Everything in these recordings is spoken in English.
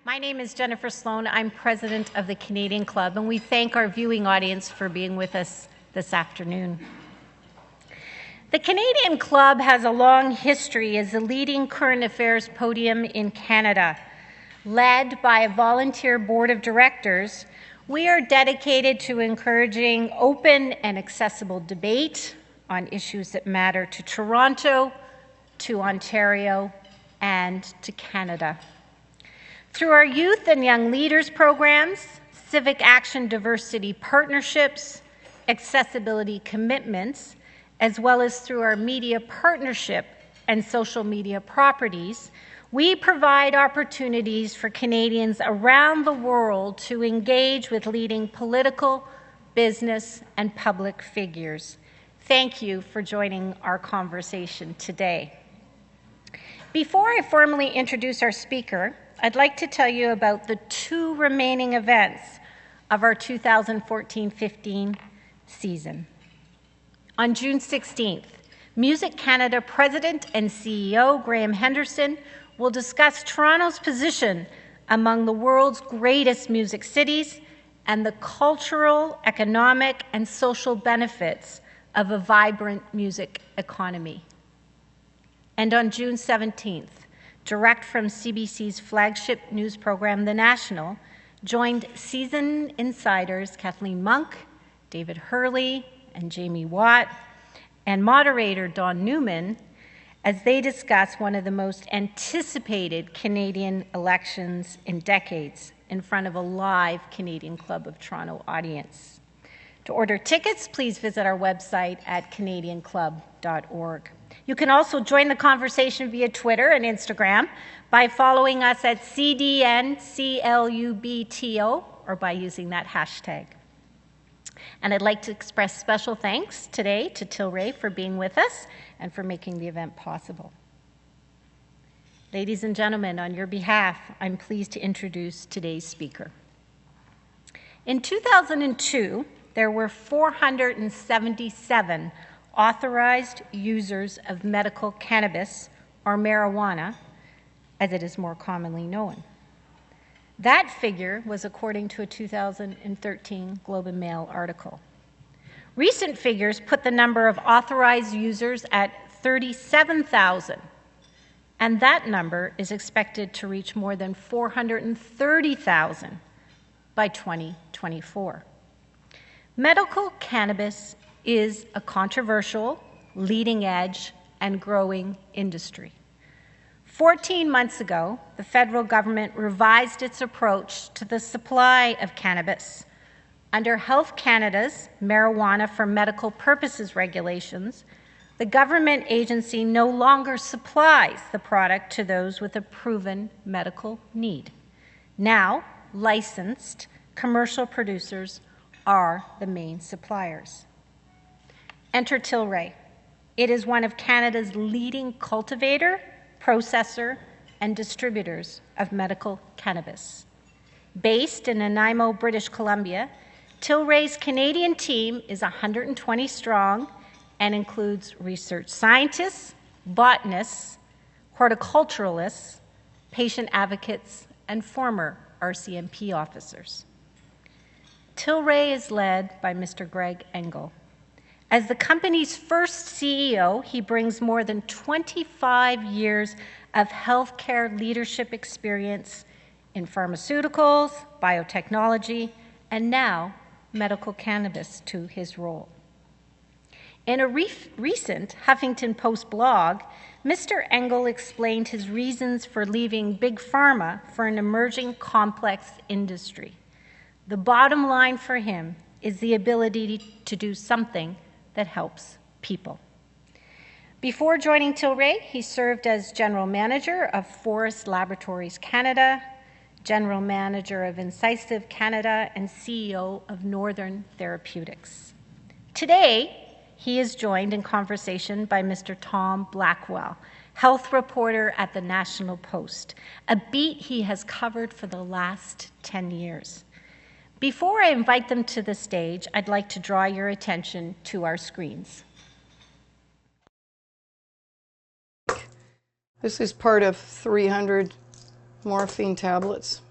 My name is Jennifer Sloan. I'm president of the Canadian Club, and we thank our viewing audience for being with us this afternoon. The Canadian Club has a long history as the leading current affairs podium in Canada. Led by a volunteer board of directors, we are dedicated to encouraging open and accessible debate on issues that matter to Toronto, to Ontario, and to Canada. Through our youth and young leaders programs, civic action diversity partnerships, accessibility commitments, as well as through our media partnership and social media properties, we provide opportunities for Canadians around the world to engage with leading political, business, and public figures. Thank you for joining our conversation today. Before I formally introduce our speaker, I'd like to tell you about the two remaining events of our 2014-15 season. On June 16th, Music Canada President and CEO Graham Henderson will discuss Toronto's position among the world's greatest music cities and the cultural, economic, and social benefits of a vibrant music economy. And on June 17th, direct from CBC's flagship news program, The National, joined seasoned insiders Kathleen Monk, David Hurley, and Jamie Watt, and moderator Don Newman as they discuss one of the most anticipated Canadian elections in decades in front of a live Canadian Club of Toronto audience. To order tickets, please visit our website at canadianclub.org. You can also join the conversation via Twitter and Instagram by following us at CDNCLUBTO or by using that hashtag. And I'd like to express special thanks today to Tilray for being with us and for making the event possible. Ladies and gentlemen, on your behalf, I'm pleased to introduce today's speaker. In 2002, there were 477 authorized users of medical cannabis, or marijuana, as it is more commonly known. That figure was according to a 2013 Globe and Mail article. Recent figures put the number of authorized users at 37,000, and that number is expected to reach more than 430,000 by 2024. Medical cannabis is a controversial, leading-edge, and growing industry. 14 months ago, the federal government revised its approach to the supply of cannabis. Under Health Canada's marijuana for medical purposes regulations, the government agency no longer supplies the product to those with a proven medical need. Now, licensed commercial producers are the main suppliers. Enter Tilray. It is one of Canada's leading cultivator, processor, and distributors of medical cannabis. Based in Nanaimo, British Columbia, Tilray's Canadian team is 120 strong and includes research scientists, botanists, horticulturalists, patient advocates, and former RCMP officers. Tilray is led by Mr. Greg Engel. As the company's first CEO, he brings more than 25 years of healthcare leadership experience in pharmaceuticals, biotechnology, and now medical cannabis to his role. In a recent Huffington Post blog, Mr. Engel explained his reasons for leaving Big Pharma for an emerging complex industry. The bottom line for him is the ability to do something that helps people. Before joining Tilray, he served as General Manager of Forest Laboratories Canada, General Manager of Incisive Canada, and CEO of Northern Therapeutics. Today, he is joined in conversation by Mr. Tom Blackwell, health reporter at the National Post, a beat he has covered for the last 10 years. Before I invite them to the stage, I'd like to draw your attention to our screens. This is part of 300 morphine tablets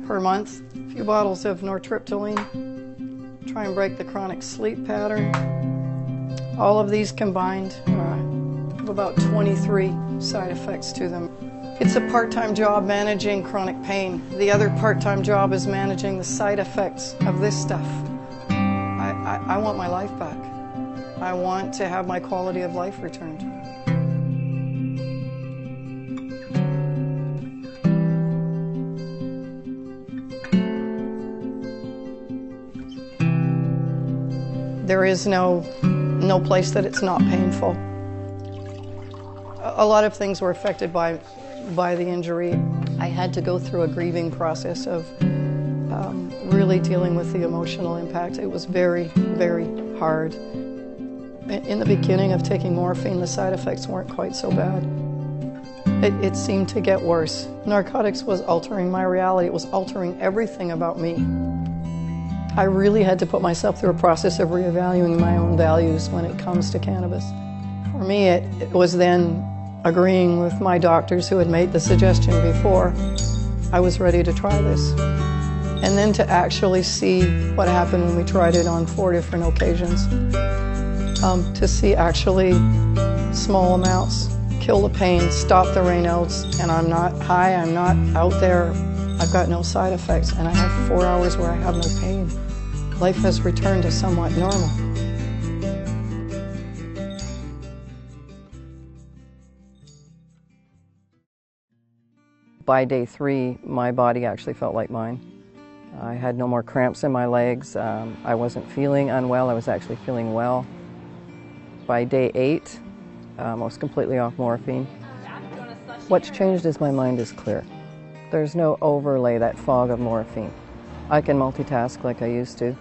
per month, a few bottles of nortriptyline, try and break the chronic sleep pattern. All of these combined have about 23 side effects to them. It's a part-time job managing chronic pain. The other part-time job is managing the side effects of this stuff. I want my life back. I want to have my quality of life returned. There is no place that it's not painful. A lot of things were affected by the injury. I had to go through a grieving process of really dealing with the emotional impact. It was very, very hard. In the beginning of taking morphine, the side effects weren't quite so bad. It seemed to get worse. Narcotics was altering my reality. It was altering everything about me. I really had to put myself through a process of reevaluating my own values when it comes to cannabis. For me, it was then agreeing with my doctors who had made the suggestion before. I was ready to try this. And then to actually see what happened when we tried it on 4 different occasions. To see actually small amounts kill the pain, stop the Raynaud's, and I'm not high, I'm not out there, I've got no side effects, and I have 4 hours where I have no pain. Life has returned to somewhat normal. By day 3, my body actually felt like mine. I had no more cramps in my legs. I wasn't feeling unwell, I was actually feeling well. By day 8, I was completely off morphine. What's changed is my mind is clear. There's no overlay, that fog of morphine. I can multitask like I used to.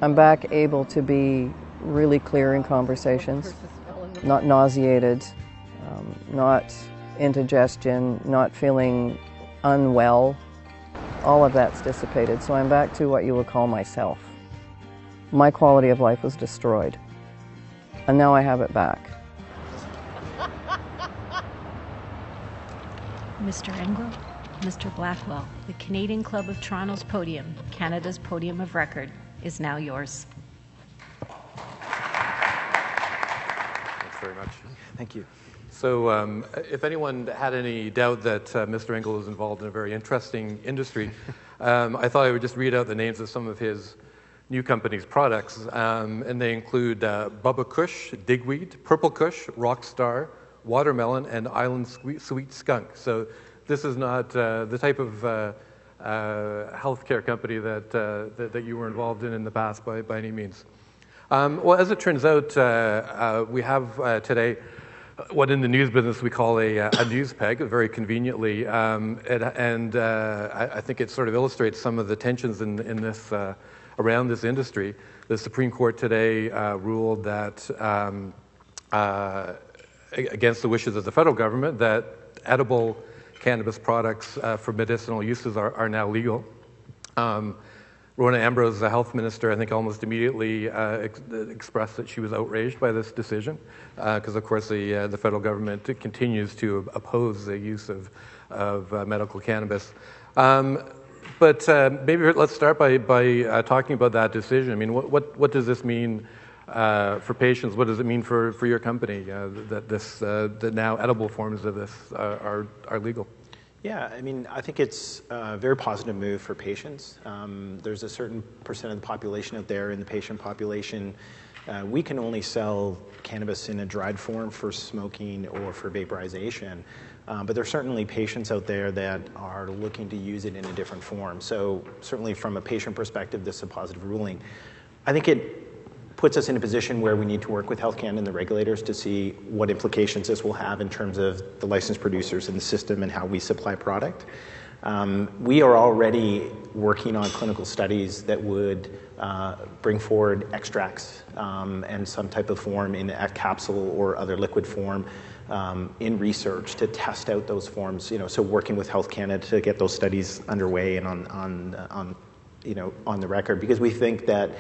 I'm back able to be really clear in conversations, not nauseated, not indigestion, not feeling unwell. All of that's dissipated, so I'm back to what you would call myself. My quality of life was destroyed, and now I have it back. Mr. Engel, Mr. Blackwell, the Canadian Club of Toronto's podium, Canada's podium of record, is now yours. Thanks very much. Thank you. So if anyone had any doubt that Mr. Engel is involved in a very interesting industry, I thought I would just read out the names of some of his new company's products, and they include Bubba Kush, Digweed, Purple Kush, Rockstar, Watermelon, and Island Sweet Skunk. So this is not the type of healthcare company that you were involved in the past by any means. Well, as it turns out, we have today what in the news business we call a news peg, very conveniently, and I think it sort of illustrates some of the tensions in this around this industry. The Supreme Court today ruled that against the wishes of the federal government that edible cannabis products for medicinal uses are now legal. Rona Ambrose, the health minister, I think almost immediately expressed that she was outraged by this decision because, of course, the federal government continues to oppose the use of medical cannabis. But maybe let's start by talking about that decision. I mean, what does this mean for patients? What does it mean for your company that now edible forms of this are legal? Yeah, I mean, I think it's a very positive move for patients. There's a certain percent of the population out there in the patient population. We can only sell cannabis in a dried form for smoking or for vaporization. But there are certainly patients out there that are looking to use it in a different form. So certainly from a patient perspective, this is a positive ruling. I think it puts us in a position where we need to work with Health Canada and the regulators to see what implications this will have in terms of the licensed producers in the system and how we supply product. We are already working on clinical studies that would bring forward extracts and some type of form in a capsule or other liquid form in research to test out those forms. So working with Health Canada to get those studies underway and on the record, because we think that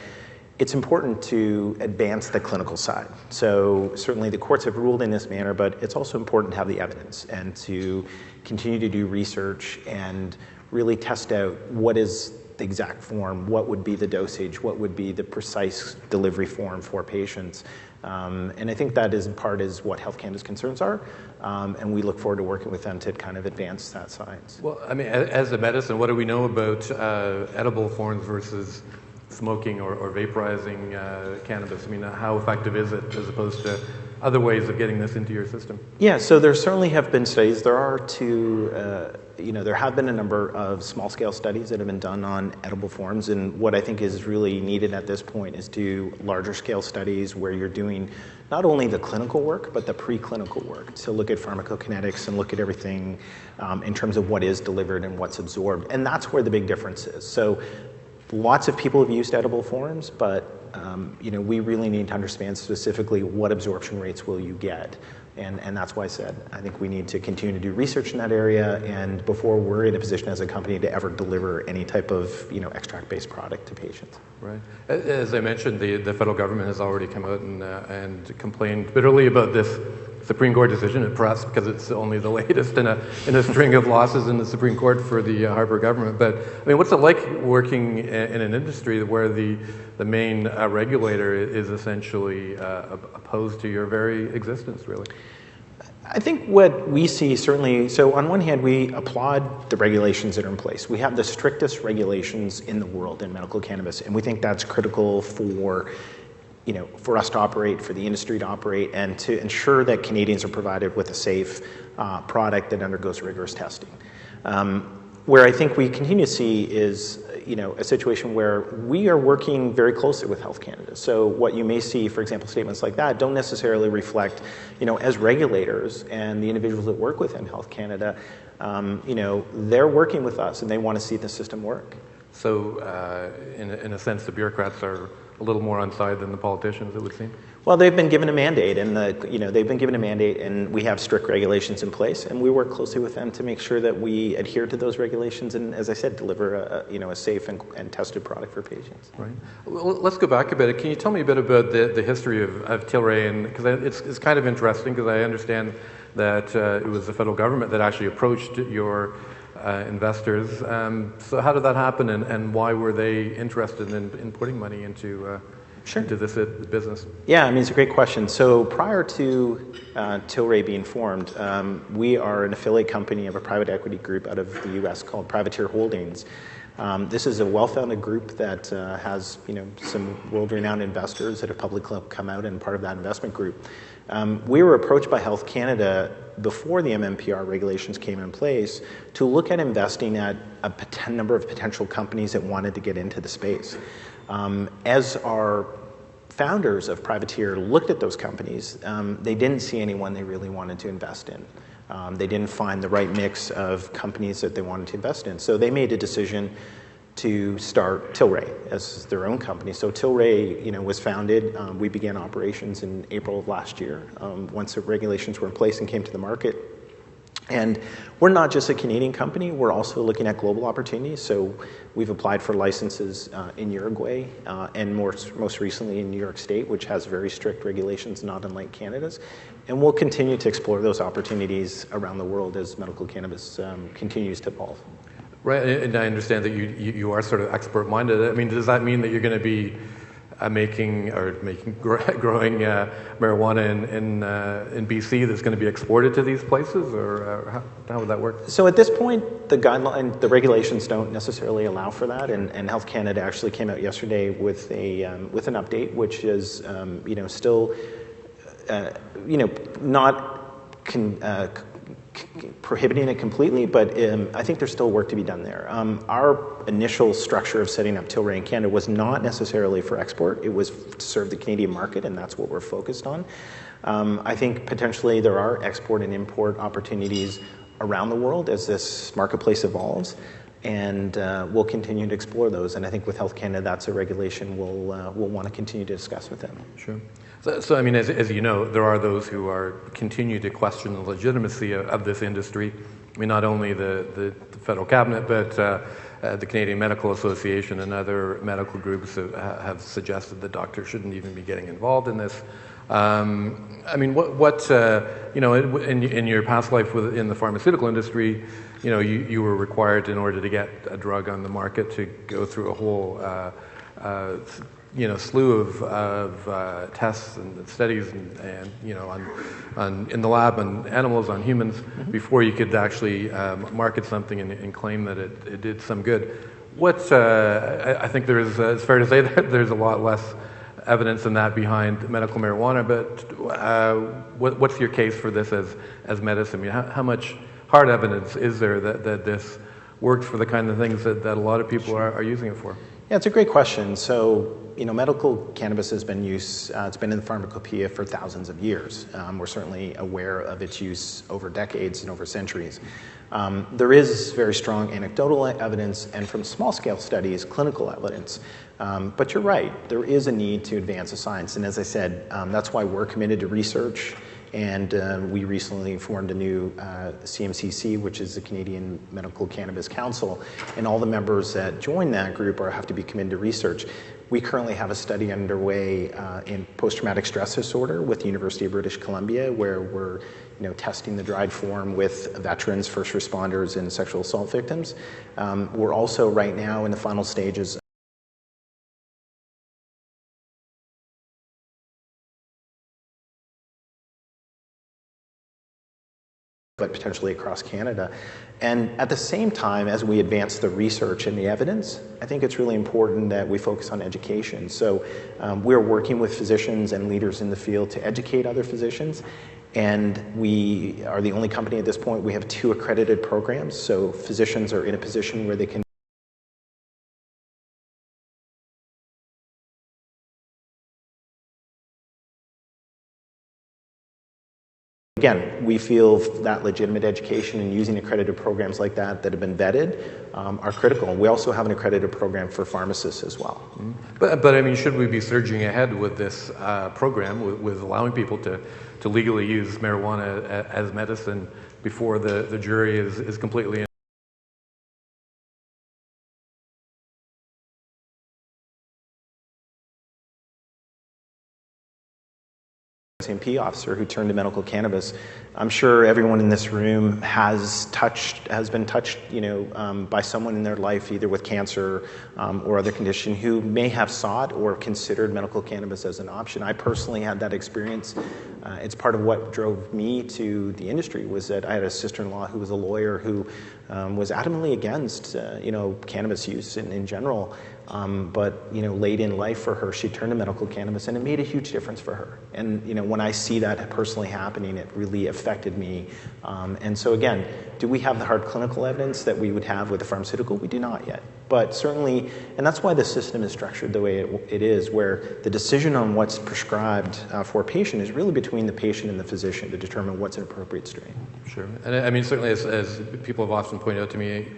it's important to advance the clinical side. So certainly the courts have ruled in this manner, but it's also important to have the evidence and to continue to do research and really test out what is the exact form, what would be the dosage, what would be the precise delivery form for patients. And I think that is in part is what Health Canada's concerns are, and we look forward to working with them to kind of advance that science. Well, I mean, as a medicine, what do we know about edible forms versus smoking or vaporizing cannabis? I mean, how effective is it as opposed to other ways of getting this into your system? Yeah, so there certainly have been studies. There are there have been a number of small-scale studies that have been done on edible forms, and what I think is really needed at this point is do larger-scale studies where you're doing not only the clinical work, but the preclinical work to look at pharmacokinetics and look at everything in terms of what is delivered and what's absorbed, and that's where the big difference is. So lots of people have used edible forms, but we really need to understand specifically what absorption rates will you get. And that's why I said I think we need to continue to do research in that area, and before we're in a position as a company to ever deliver any type of extract-based product to patients. Right. As I mentioned, the federal government has already come out and complained bitterly about this Supreme Court decision, and perhaps because it's only the latest in a string of losses in the Supreme Court for the Harper government. But I mean, what's it like working in an industry where the main regulator is essentially opposed to your very existence, really? I think what we see certainly, so on one hand, we applaud the regulations that are in place. We have the strictest regulations in the world in medical cannabis, and we think that's critical for us to operate, for the industry to operate, and to ensure that Canadians are provided with a safe product that undergoes rigorous testing. Where I think we continue to see is, a situation where we are working very closely with Health Canada. So what you may see, for example, statements like that don't necessarily reflect, as regulators and the individuals that work within Health Canada, they're working with us and they want to see the system work. So, in a sense, the bureaucrats are a little more on side than the politicians, it would seem. Well, they've been given a mandate, and and we have strict regulations in place, and we work closely with them to make sure that we adhere to those regulations, and as I said, deliver a safe and tested product for patients. Right. Well, let's go back a bit. Can you tell me a bit about the history of Tilray, and because it's kind of interesting, because I understand that it was the federal government that actually approached your investors. So how did that happen, and why were they interested in putting money into this business? Yeah, I mean, it's a great question. So prior to Tilray being formed, we are an affiliate company of a private equity group out of the U.S. called Privateer Holdings. This is a well-founded group that has some world-renowned investors that have publicly come out and part of that investment group. We were approached by Health Canada before the MMPR regulations came in place to look at investing at a number of potential companies that wanted to get into the space. As our founders of Privateer looked at those companies, they didn't see anyone they really wanted to invest in. They didn't find the right mix of companies that they wanted to invest in. So they made a decision to start Tilray as their own company. So Tilray, was founded. We began operations in April of last year, once the regulations were in place and came to the market. And we're not just a Canadian company, we're also looking at global opportunities. So we've applied for licenses in Uruguay and most recently in New York State, which has very strict regulations, not unlike Canada's. And we'll continue to explore those opportunities around the world as medical cannabis continues to evolve. Right, and I understand that you are sort of export-minded. I mean, does that mean that you're going to be growing marijuana in BC that's going to be exported to these places, or how would that work? So at this point, the regulations don't necessarily allow for that, and Health Canada actually came out yesterday with an update, which is still not prohibiting it completely, but I think there's still work to be done there. Our initial structure of setting up Tilray in Canada was not necessarily for export. It was to serve the Canadian market, and that's what we're focused on. I think potentially there are export and import opportunities around the world as this marketplace evolves, and we'll continue to explore those. And I think with Health Canada, that's a regulation we'll want to continue to discuss with them. Sure. So I mean, as you know, there are those who continue to question the legitimacy of this industry. I mean, not only the federal cabinet, but the Canadian Medical Association and other medical groups have suggested that doctors shouldn't even be getting involved in this. I mean, in your past life in the pharmaceutical industry, you were required in order to get a drug on the market to go through a whole, slew of tests and studies and in the lab on animals, on humans, before you could actually market something and claim that it did some good. I think it's fair to say that there's a lot less evidence than that behind medical marijuana, but what's your case for this as medicine? I mean, how much hard evidence is there that this works for the kind of things that a lot of people are using it for? Yeah, it's a great question. So, medical cannabis has been used, it's been in the pharmacopoeia for thousands of years. We're certainly aware of its use over decades and over centuries. There is very strong anecdotal evidence and from small-scale studies, clinical evidence. But you're right, there is a need to advance the science. And as I said, that's why we're committed to research. And we recently formed a new CMCC, which is the Canadian Medical Cannabis Council, and all the members that join that group have to be committed to research. We currently have a study underway in post-traumatic stress disorder with the University of British Columbia, where we're testing the dried form with veterans, first responders, and sexual assault victims. We're also right now in the final stages but potentially across Canada. And at the same time, as we advance the research and the evidence, I think it's really important that we focus on education. So we're working with physicians and leaders in the field to educate other physicians. And we are the only company at this point, we have 2 accredited programs. So physicians are in a position where they can Again, we feel that legitimate education and using accredited programs like that have been vetted are critical. We also have an accredited program for pharmacists as well. But I mean, should we be surging ahead with this program, with allowing people to legally use marijuana as medicine before the jury is completely in? SMP officer who turned to medical cannabis. I'm sure everyone in this room has been touched, by someone in their life, either with cancer or other condition, who may have sought or considered medical cannabis as an option. I personally had that experience. It's part of what drove me to the industry, was that I had a sister-in-law who was a lawyer who was adamantly against, cannabis use in general. But late in life for her, she turned to medical cannabis, and it made a huge difference for her. And when I see that personally happening, it really affected me. And so again, do we have the hard clinical evidence that we would have with the pharmaceutical? We do not yet. But certainly, and that's why the system is structured the way it is, where the decision on what's prescribed for a patient is really between the patient and the physician to determine what's an appropriate strain. Sure. And I mean, certainly as people have often pointed out to me,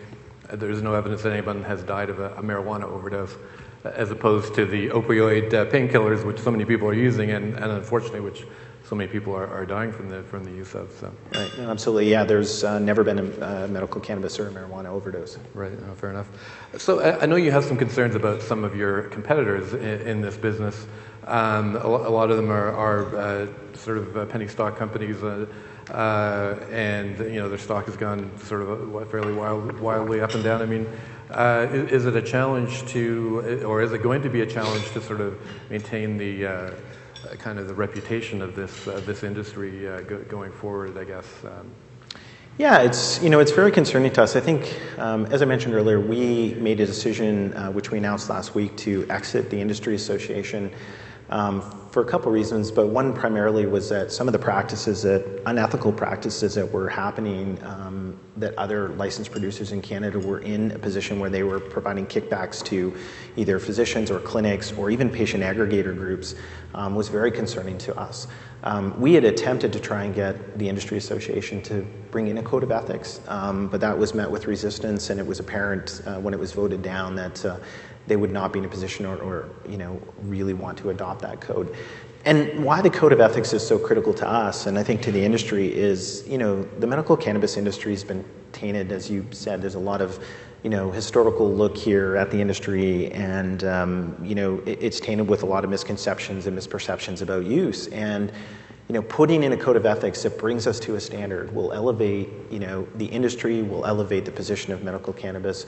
there's no evidence that anyone has died of a marijuana overdose, as opposed to the opioid painkillers, which so many people are using, and unfortunately, which so many people are dying from the use of. So. Right. No, absolutely. Yeah. There's never been a medical cannabis or a marijuana overdose. Right. No, fair enough. So I know you have some concerns about some of your competitors in this business. A lot of them are sort of penny stock companies. And their stock has gone sort of fairly wildly up and down. I mean, is it a challenge or is it going to be a challenge to sort of maintain the kind of the reputation of this industry going forward? I guess. Yeah, it's very concerning to us. I think, as I mentioned earlier, we made a decision, which we announced last week, to exit the industry association. For a couple of reasons, but one primarily was that some of the unethical practices that were happening, that other licensed producers in Canada were in a position where they were providing kickbacks to either physicians or clinics or even patient aggregator groups, was very concerning to us. We had attempted to try and get the industry association to bring in a code of ethics, but that was met with resistance, and it was apparent when it was voted down that they would not be in a position or really want to adopt that code. And why the code of ethics is so critical to us, and I think to the industry, is, the medical cannabis industry has been tainted, as you said. There's a lot of, historical look here at the industry, and, it's tainted with a lot of misconceptions and misperceptions about use. And, putting in a code of ethics that brings us to a standard will elevate, the industry, will elevate the position of medical cannabis,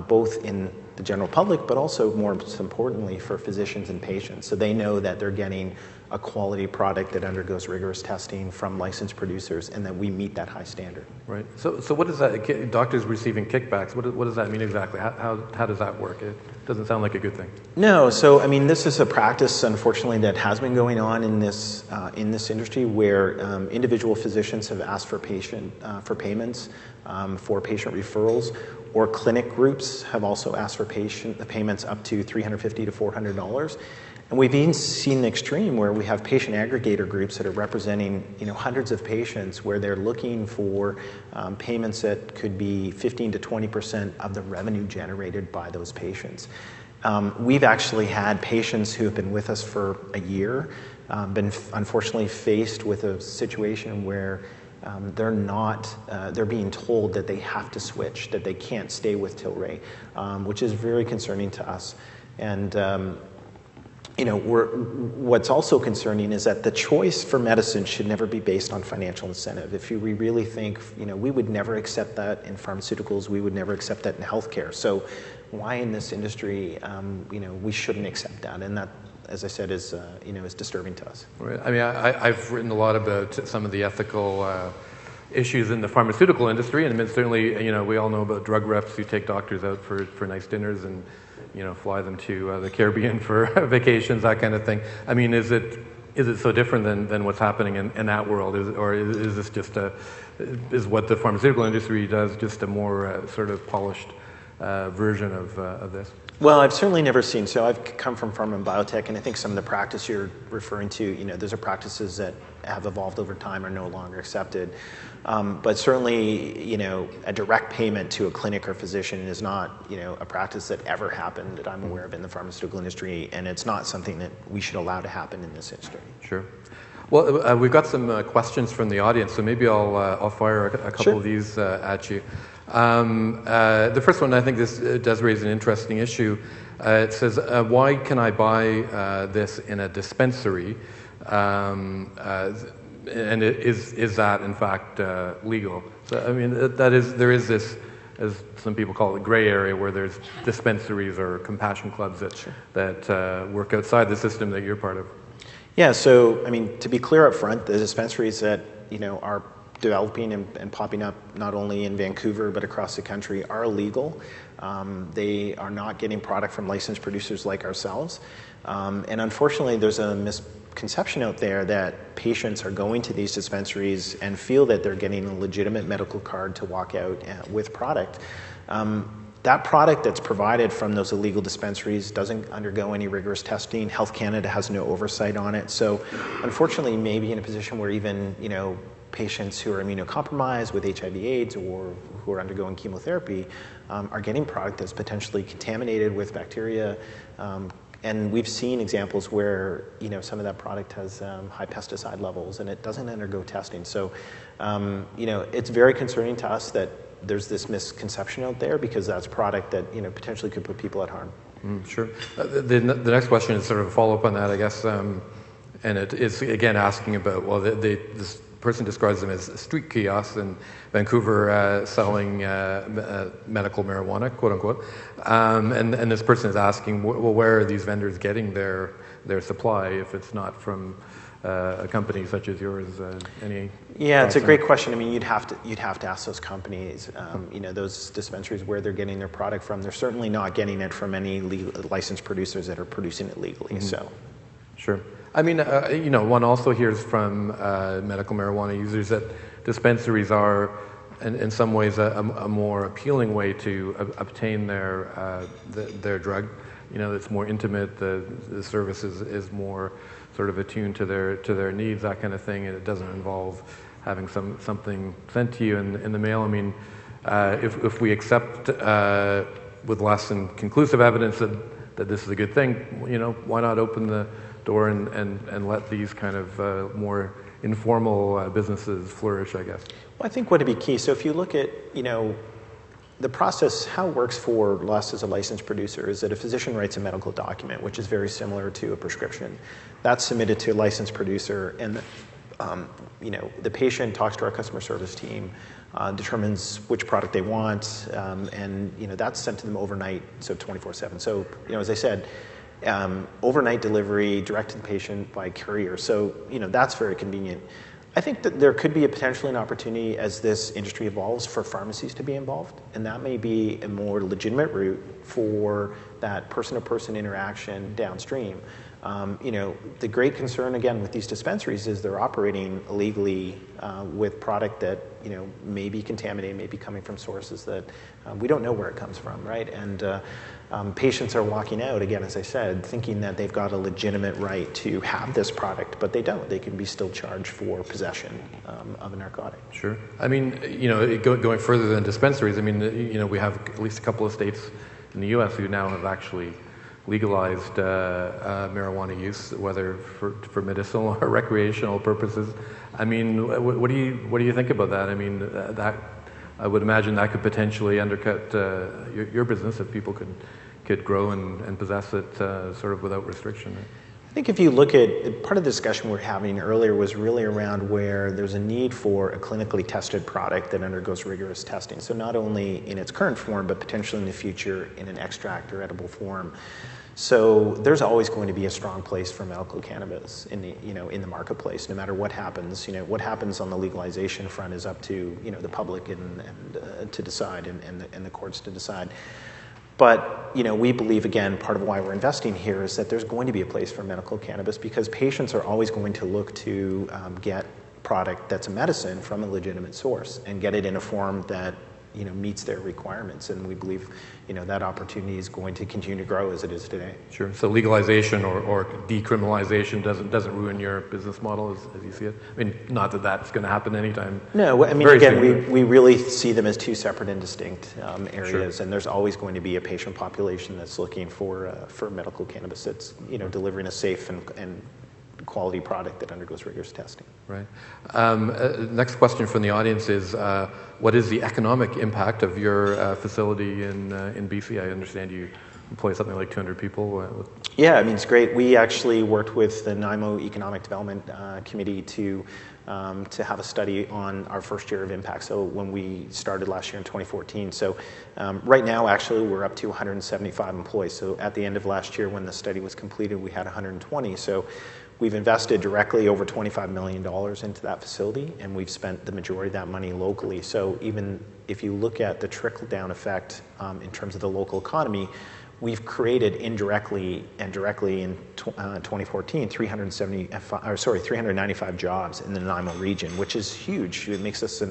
both in the general public, but also more importantly for physicians and patients. So they know that they're getting a quality product that undergoes rigorous testing from licensed producers, and that we meet that high standard. Right. So what does that, doctors receiving kickbacks, what does that mean exactly? How does that work? It doesn't sound like a good thing. No. So, this is a practice, unfortunately, that has been going on in this industry, where individual physicians have asked for payments for patient referrals, or clinic groups have also asked for payments up to $350 to $400. And we've even seen the extreme where we have patient aggregator groups that are representing, hundreds of patients, where they're looking for payments that could be 15 to 20% of the revenue generated by those patients. We've actually had patients who have been with us for a year, been unfortunately faced with a situation where they're being told that they have to switch, that they can't stay with Tilray, which is very concerning to us. And what's also concerning is that the choice for medicine should never be based on financial incentive. If we really think, we would never accept that in pharmaceuticals, we would never accept that in healthcare. So why in this industry, we shouldn't accept that? And that, as I said, is disturbing to us. Right. I've written a lot about some of the ethical issues in the pharmaceutical industry, and certainly, we all know about drug reps who take doctors out for nice dinners and, fly them to the Caribbean for vacations, that kind of thing. Is it so different than what's happening in that world? Is this just is what the pharmaceutical industry does just a more sort of polished version of this? Well, I've certainly never seen, so I've come from pharma and biotech, and I think some of the practice you're referring to, those are practices that have evolved over time, are no longer accepted. But certainly, a direct payment to a clinic or physician is not, a practice that ever happened that I'm aware of in the pharmaceutical industry, and it's not something that we should allow to happen in this industry. Sure. Well, we've got some questions from the audience, so maybe I'll fire a couple of these at you. The first one, I think this does raise an interesting issue. It says, why can I buy this in a dispensary? And is that in fact legal? So, there is this, as some people call it, gray area where there's dispensaries or compassion clubs that work outside the system that you're part of. Yeah, so, to be clear up front, the dispensaries that, are developing and popping up not only in Vancouver but across the country are illegal. They are not getting product from licensed producers like ourselves. And unfortunately, there's a misconception out there that patients are going to these dispensaries and feel that they're getting a legitimate medical card to walk out with product. That product that's provided from those illegal dispensaries doesn't undergo any rigorous testing. Health Canada has no oversight on it. So unfortunately, maybe in a position where even, patients who are immunocompromised with HIV/AIDS or who are undergoing chemotherapy are getting product that's potentially contaminated with bacteria. And we've seen examples where, some of that product has high pesticide levels and it doesn't undergo testing. So, it's very concerning to us that there's this misconception out there, because that's product that, potentially could put people at harm. Sure. The next question is sort of a follow-up on that, I guess. And it is, again, asking about, this person describes them as street kiosks in Vancouver selling medical marijuana, quote unquote. And this person is asking, where are these vendors getting their supply if it's not from a company such as yours? Yeah, it's a great question. You'd have to ask those companies, those dispensaries, where they're getting their product from. They're certainly not getting it from any licensed producers that are producing it legally. Mm-hmm. So, sure. One also hears from medical marijuana users that dispensaries are, in some ways, a more appealing way to obtain their drug. It's more intimate. The service is more sort of attuned to their needs, that kind of thing, and it doesn't involve having something sent to you in the mail. If we accept with less than conclusive evidence that this is a good thing, why not open the door and let these kind of more informal businesses flourish, I guess? Well, I think what would be key, so if you look at, the process, how it works for us as a licensed producer is that a physician writes a medical document, which is very similar to a prescription. That's submitted to a licensed producer, and the patient talks to our customer service team, determines which product they want, and that's sent to them overnight, so 24/7. So as I said, overnight delivery direct to the patient by courier. So that's very convenient. I think that there could be potentially an opportunity as this industry evolves for pharmacies to be involved, and that may be a more legitimate route for that person-to-person interaction downstream. The great concern, again, with these dispensaries is they're operating illegally with product that, may be contaminated, may be coming from sources that we don't know where it comes from, right? And patients are walking out, again, as I said, thinking that they've got a legitimate right to have this product, but they don't. They can be still charged for possession of a narcotic. Sure. I mean, going further than dispensaries, I mean, we have at least a couple of states in the U.S. who now have actually legalized marijuana use, whether for medicinal or recreational purposes. I mean, what do you think about that? I mean, that I would imagine that could potentially undercut your business if people could grow and possess it sort of without restriction. I think if you look at part of the discussion we were having earlier was really around where there's a need for a clinically tested product that undergoes rigorous testing. So not only in its current form, but potentially in the future in an extract or edible form. So there's always going to be a strong place for medical cannabis in the marketplace, no matter what happens. What happens on the legalization front is up to the public and to decide and the courts to decide. But we believe, again, part of why we're investing here is that there's going to be a place for medical cannabis because patients are always going to look to get product that's a medicine from a legitimate source and get it in a form that meets their requirements, and we believe that opportunity is going to continue to grow as it is today. Sure. So legalization or decriminalization doesn't ruin your business model as you see it. I mean, not that that's going to happen anytime. No, I mean, again, we really see them as two separate and distinct areas, Sure. And there's always going to be a patient population that's looking for medical cannabis that's delivering a safe and quality product that undergoes rigorous testing. Right. Next question from the audience is, what is the economic impact of your facility in BC? I understand you employ something like 200 people. Yeah, I mean, it's great. We actually worked with the NIMO Economic Development Committee to have a study on our first year of impact. So when we started last year in 2014. So right now, actually, we're up to 175 employees. So at the end of last year, when the study was completed, we had 120. So we've invested directly over $25 million into that facility, and we've spent the majority of that money locally. So even if you look at the trickle-down effect in terms of the local economy, we've created indirectly and directly in 2014 395 jobs in the Nanaimo region, which is huge. It makes us,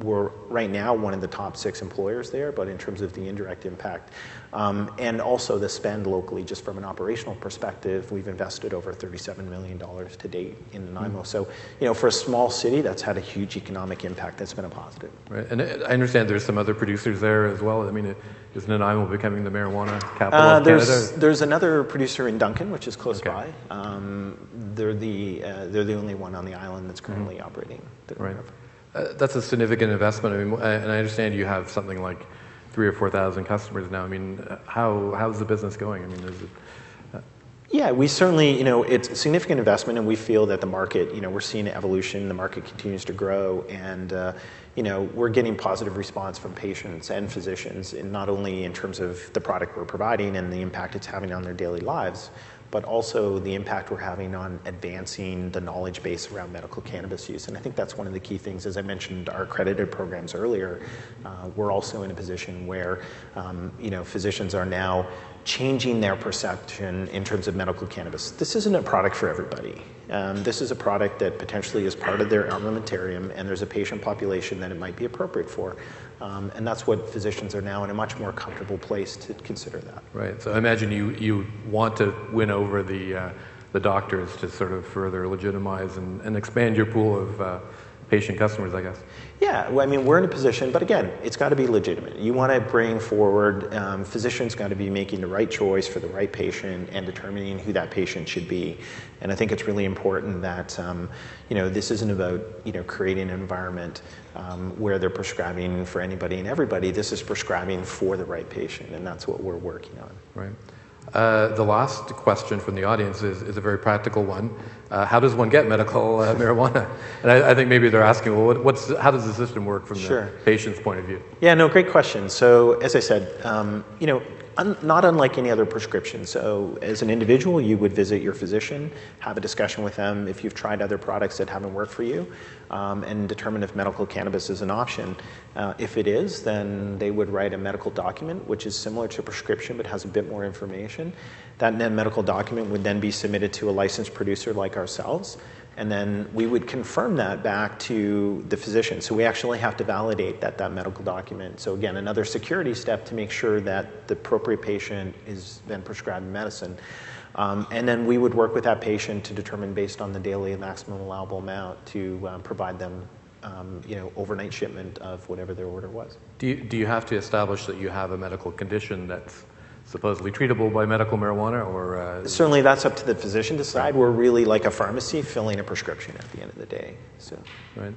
we're right now one of the top 6 employers there, but in terms of the indirect impact. And also the spend locally, just from an operational perspective, we've invested over $37 million to date in Nanaimo. So, for a small city, that's had a huge economic impact. That's been a positive. Right, and I understand there's some other producers there as well. I mean, is Nanaimo becoming the marijuana capital of Canada? There's another producer in Duncan, which is close by. They're the only one on the island that's currently operating. Right. That's a significant investment. I mean, and I understand you have something like 3,000 or 4,000 customers now. I mean, how's the business going? I mean, is it? Yeah, we certainly, it's a significant investment, and we feel that the market, we're seeing an evolution. The market continues to grow, and we're getting positive response from patients and physicians, and not only in terms of the product we're providing and the impact it's having on their daily lives, but also the impact we're having on advancing the knowledge base around medical cannabis use. And I think that's one of the key things. As I mentioned, our accredited programs earlier, we're also in a position where, physicians are now changing their perception in terms of medical cannabis. This isn't a product for everybody. This is a product that potentially is part of their armamentarium, and there's a patient population that it might be appropriate for. And that's what physicians are now in a much more comfortable place to consider that. Right. So I imagine you want to win over the doctors to sort of further legitimize and expand your pool of patient customers, I guess. Yeah, well, I mean, we're in a position, but again, it's got to be legitimate. You want to bring forward, physicians got to be making the right choice for the right patient and determining who that patient should be. And I think it's really important that, this isn't about, creating an environment where they're prescribing for anybody and everybody. This is prescribing for the right patient, and that's what we're working on. Right. The last question from the audience is a very practical one. How does one get medical marijuana? And I think maybe they're asking, well, how does the system work from the patient's point of view? Yeah, no, great question. So as I said, not unlike any other prescription. So as an individual, you would visit your physician, have a discussion with them if you've tried other products that haven't worked for you, and determine if medical cannabis is an option. If it is, then they would write a medical document, which is similar to a prescription but has a bit more information. That medical document would then be submitted to a licensed producer like ourselves, and then we would confirm that back to the physician. So we actually have to validate that medical document. So again, another security step to make sure that the appropriate patient is then prescribed medicine. And then we would work with that patient to determine, based on the daily maximum allowable amount, to provide them overnight shipment of whatever their order was. Do you have to establish that you have a medical condition that's supposedly treatable by medical marijuana, or certainly that's up to the physician to decide. We're really like a pharmacy filling a prescription at the end of the day. So right.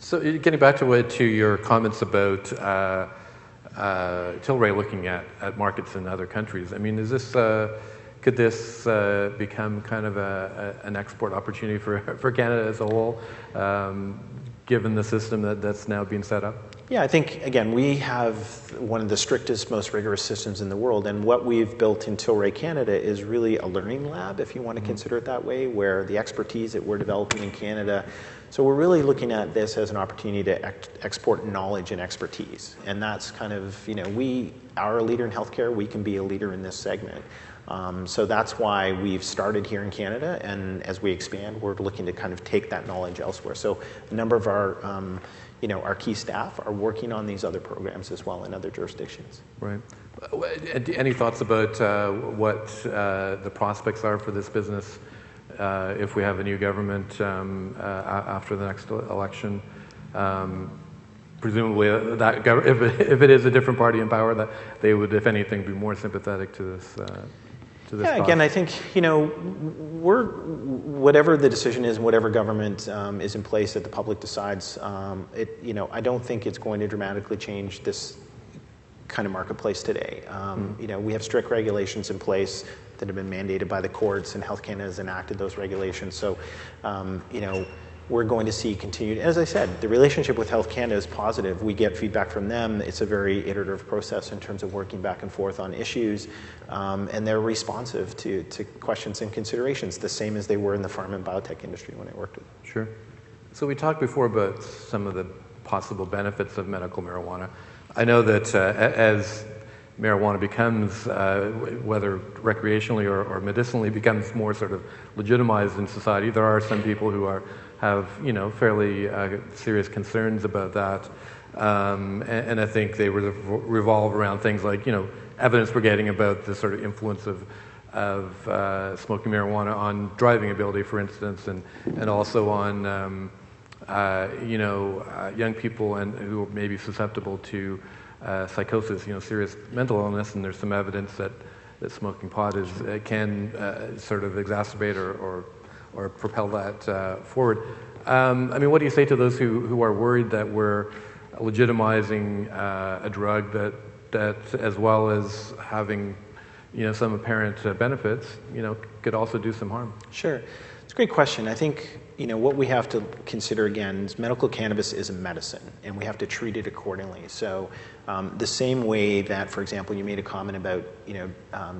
So getting back to your comments about Tilray looking at markets in other countries, I mean, is this could this become kind of an export opportunity for Canada as a whole, given the system that's now being set up? Yeah, I think, again, we have one of the strictest, most rigorous systems in the world, and what we've built in Tilray Canada is really a learning lab, if you want to consider it that way, where the expertise that we're developing in Canada, so we're really looking at this as an opportunity to export knowledge and expertise, and that's kind of, we are a leader in healthcare, we can be a leader in this segment. So that's why we've started here in Canada, and as we expand, we're looking to kind of take that knowledge elsewhere. So a number of our key staff are working on these other programs as well in other jurisdictions. Right. Any thoughts about what the prospects are for this business if we have a new government after the next election? Presumably, if it is a different party in power, that they would, if anything, be more sympathetic to this. Yeah, again, I think, whatever the decision is, whatever government is in place that the public decides, I don't think it's going to dramatically change this kind of marketplace today. We have strict regulations in place that have been mandated by the courts, and Health Canada has enacted those regulations. So, we're going to see continued, as I said, the relationship with Health Canada is positive. We get feedback from them. It's a very iterative process in terms of working back and forth on issues, and they're responsive to questions and considerations, the same as they were in the pharma and biotech industry when I worked with them. Sure. So we talked before about some of the possible benefits of medical marijuana. I know that as marijuana becomes, whether recreationally or medicinally, becomes more sort of legitimized in society, there are some people who have fairly serious concerns about that, and I think they revolve around things like evidence we're getting about the sort of influence of smoking marijuana on driving ability, for instance, and also on young people and who may be susceptible to psychosis, serious mental illness, and there's some evidence that smoking pot can sort of exacerbate or propel that forward. I mean, what do you say to those who are worried that we're legitimizing a drug that as well as having some apparent benefits, could also do some harm? Sure. It's a great question. I think, what we have to consider again is medical cannabis is a medicine, and we have to treat it accordingly. So the same way that, for example, you made a comment about,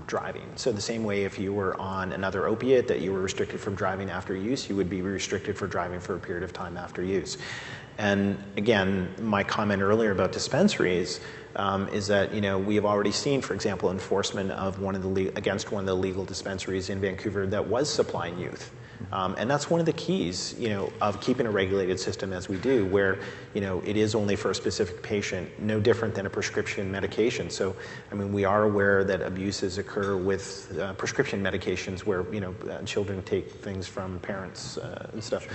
driving. So the same way if you were on another opiate that you were restricted from driving after use, you would be restricted for driving for a period of time after use. And again, my comment earlier about dispensaries is that we have already seen, for example, enforcement of against one of the legal dispensaries in Vancouver that was supplying youth. And that's one of the keys, of keeping a regulated system as we do, where, it is only for a specific patient, no different than a prescription medication. So, we are aware that abuses occur with prescription medications where, children take things from parents and stuff.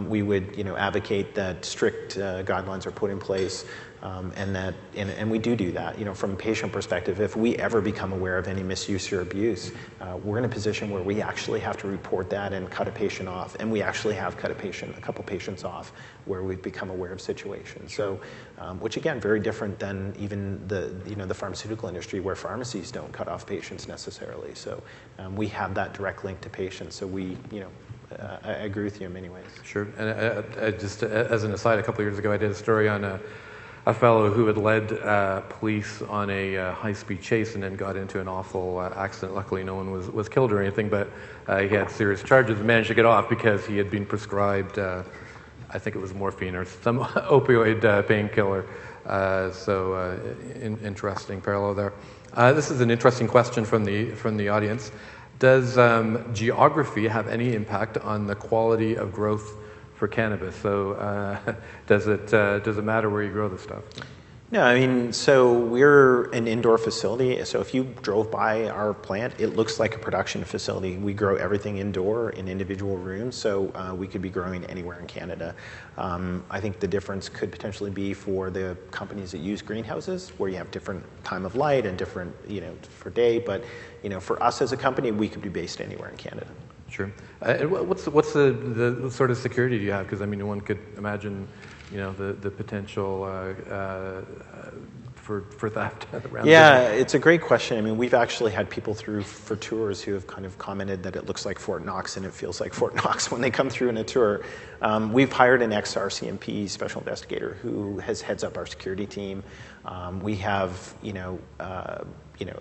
We would, advocate that strict guidelines are put in place. And we do that. From a patient perspective, if we ever become aware of any misuse or abuse, we're in a position where we actually have to report that and cut a patient off. And we actually have cut a couple patients off where we've become aware of situations. So, which again, very different than even the pharmaceutical industry, where pharmacies don't cut off patients necessarily. So we have that direct link to patients. So we, I agree with you in many ways. Sure. And just as an aside, a couple of years ago, I did a story on a fellow who had led police on a high-speed chase and then got into an awful accident. Luckily, no one was killed or anything, but he had serious charges and managed to get off because he had been prescribed, I think it was morphine or some opioid painkiller. Interesting parallel there. This is an interesting question from the audience. Does geography have any impact on the quality of growth for cannabis? So does it matter where you grow this stuff? No, so we're an indoor facility. So if you drove by our plant, it looks like a production facility. We grow everything indoor in individual rooms, so we could be growing anywhere in Canada. I think the difference could potentially be for the companies that use greenhouses, where you have different time of light and different, for day. But, for us as a company, we could be based anywhere in Canada. Sure. What's the sort of security do you have? Because one could imagine, the potential for theft around. Yeah, it's a great question. We've actually had people through for tours who have kind of commented that it looks like Fort Knox and it feels like Fort Knox when they come through in a tour. We've hired an ex-RCMP special investigator who heads up our security team. We have,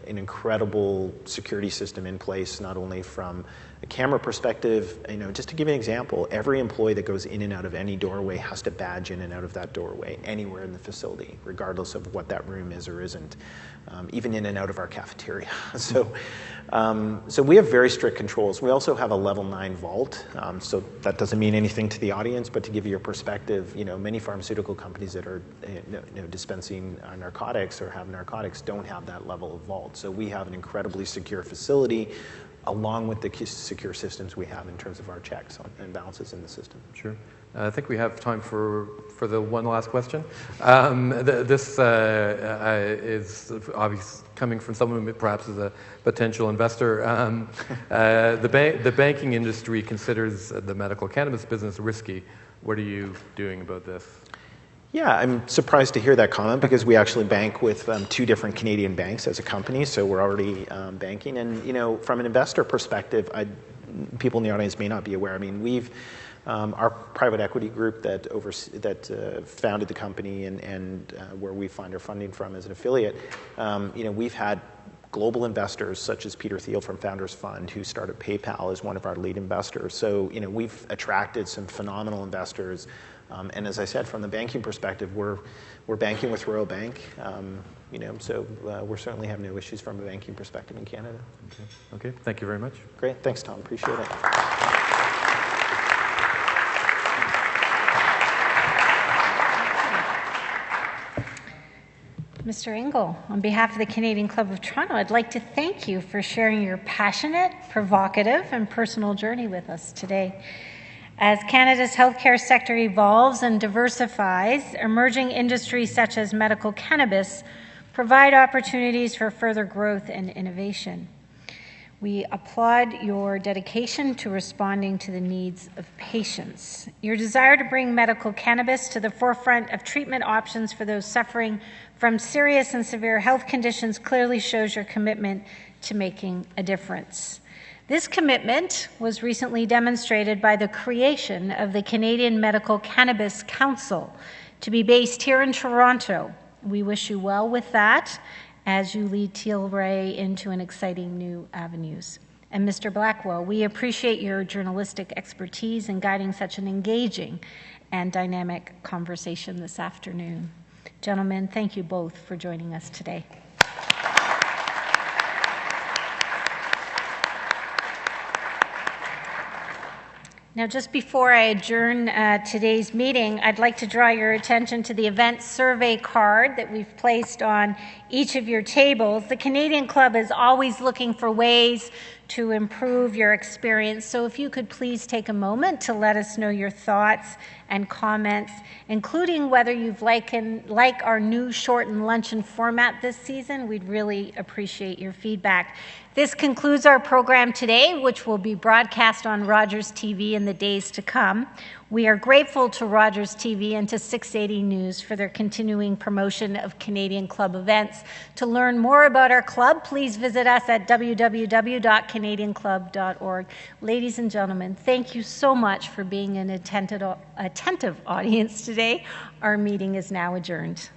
an incredible security system in place, not only from a camera perspective. Just to give you an example, every employee that goes in and out of any doorway has to badge in and out of that doorway anywhere in the facility, regardless of what that room is or isn't, even in and out of our cafeteria. So we have very strict controls. We also have a level 9 vault. So that doesn't mean anything to the audience, but to give you a perspective, many pharmaceutical companies that are dispensing narcotics or have narcotics don't have that level of vault. So we have an incredibly secure facility, along with the secure systems we have in terms of our checks and balances in the system. Sure. I think we have time for the one last question. This is obviously coming from someone who perhaps is a potential investor. The banking industry considers the medical cannabis business risky. What are you doing about this? Yeah, I'm surprised to hear that comment because we actually bank with 2 different Canadian banks as a company, so we're already banking. And from an investor perspective, people in the audience may not be aware. We've our private equity group that founded the company and where we find our funding from as an affiliate. We've had global investors such as Peter Thiel from Founders Fund, who started PayPal, as one of our lead investors. So we've attracted some phenomenal investors. And as I said, from the banking perspective, we're banking with Royal Bank, so we certainly have no issues from a banking perspective in Canada. Okay. Thank you very much. Great. Thanks, Tom. Appreciate it. Mr. Engel, on behalf of the Canadian Club of Toronto, I'd like to thank you for sharing your passionate, provocative, and personal journey with us today. As Canada's healthcare sector evolves and diversifies, emerging industries such as medical cannabis provide opportunities for further growth and innovation. We applaud your dedication to responding to the needs of patients. Your desire to bring medical cannabis to the forefront of treatment options for those suffering from serious and severe health conditions clearly shows your commitment to making a difference. This commitment was recently demonstrated by the creation of the Canadian Medical Cannabis Council, to be based here in Toronto. We wish you well with that as you lead Tilray into an exciting new avenues. And Mr. Blackwell, we appreciate your journalistic expertise in guiding such an engaging and dynamic conversation this afternoon. Gentlemen, thank you both for joining us today. Now, just before I adjourn today's meeting, I'd like to draw your attention to the event survey card that we've placed on each of your tables. The Canadian Club is always looking for ways to improve your experience, so if you could please take a moment to let us know your thoughts and comments, including whether you've like our new shortened luncheon format this season. We'd really appreciate your feedback. This concludes our program today, which will be broadcast on Rogers TV in the days to come. We are grateful to Rogers TV and to 680 News for their continuing promotion of Canadian Club events. To learn more about our club, please visit us at www.canadianclub.org. Ladies and gentlemen, thank you so much for being an attentive audience today. Our meeting is now adjourned.